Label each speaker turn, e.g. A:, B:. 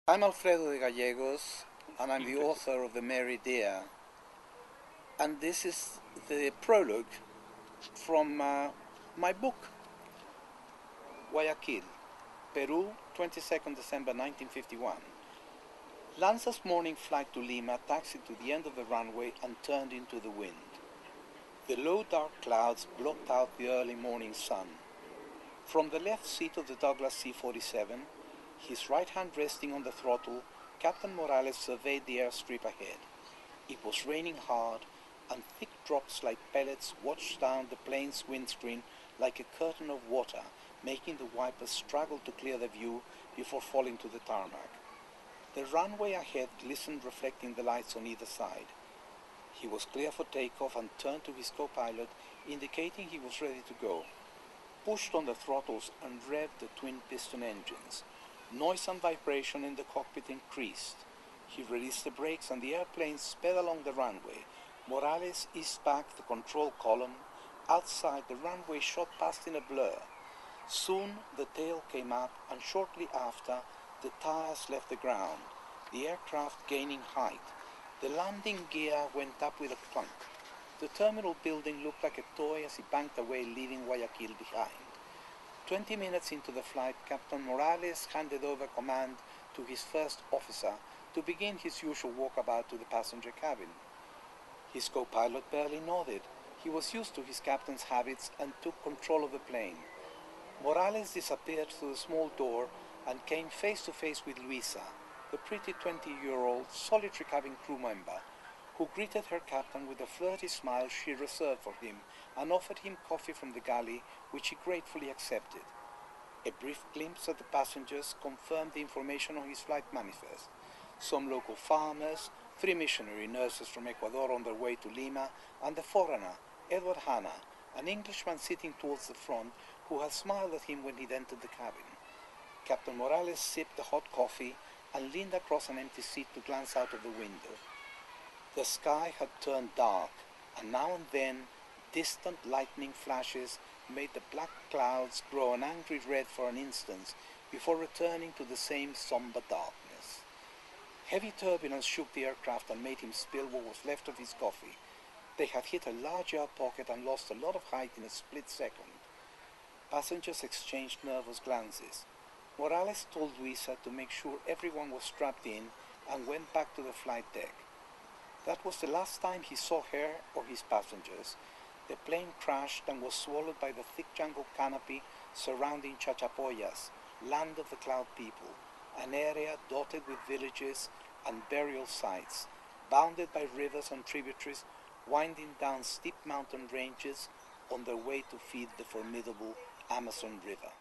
A: I'm Alfredo de Gallegos, and I'm the author of The Merry Deer. And this is the prologue from my book, Guayaquil, Peru, 22nd December 1951. Lanza's morning flight to Lima taxied to the end of the runway and turned into the wind. The low dark clouds blocked out the early morning sun. From the left seat of the Douglas C-47, his right hand resting on the throttle, Captain Morales surveyed the airstrip ahead. It was raining hard, and thick drops like pellets washed down the plane's windscreen like a curtain of water, making the wipers struggle to clear the view before falling to the tarmac. The runway ahead glistened, reflecting the lights on either side. He was clear for takeoff and turned to his co-pilot, indicating he was ready to go. Pushed on the throttles and revved the twin-piston engines. Noise and vibration in the cockpit increased. He released the brakes and the airplane sped along the runway. Morales eased back the control column. Outside, the runway shot past in a blur. Soon the tail came up, and shortly after, the tires left the ground, the aircraft gaining height. The landing gear went up with a clunk. The terminal building looked like a toy as he banked away, leaving Guayaquil behind. 20 minutes into the flight, Captain Morales handed over command to his first officer to begin his usual walkabout to the passenger cabin. His co-pilot barely nodded. He was used to his captain's habits and took control of the plane. Morales disappeared through the small door and came face to face with Luisa, the pretty 20-year-old solitary cabin crew member, who greeted her captain with a flirty smile she reserved for him and offered him coffee from the galley, which he gratefully accepted. A brief glimpse at the passengers confirmed the information on his flight manifest. Some local farmers, 3 missionary nurses from Ecuador on their way to Lima, and the foreigner, Edward Hanna, an Englishman sitting towards the front, who had smiled at him when he'd entered the cabin. Captain Morales sipped the hot coffee and leaned across an empty seat to glance out of the window. The sky had turned dark, and now and then distant lightning flashes made the black clouds grow an angry red for an instant before returning to the same somber darkness. Heavy turbulence shook the aircraft and made him spill what was left of his coffee. They had hit a large air pocket and lost a lot of height in a split second. Passengers exchanged nervous glances. Morales told Luisa to make sure everyone was strapped in and went back to the flight deck. That was the last time he saw her or his passengers. The plane crashed and was swallowed by the thick jungle canopy surrounding Chachapoyas, land of the cloud people, an area dotted with villages and burial sites, bounded by rivers and tributaries winding down steep mountain ranges on their way to feed the formidable Amazon River.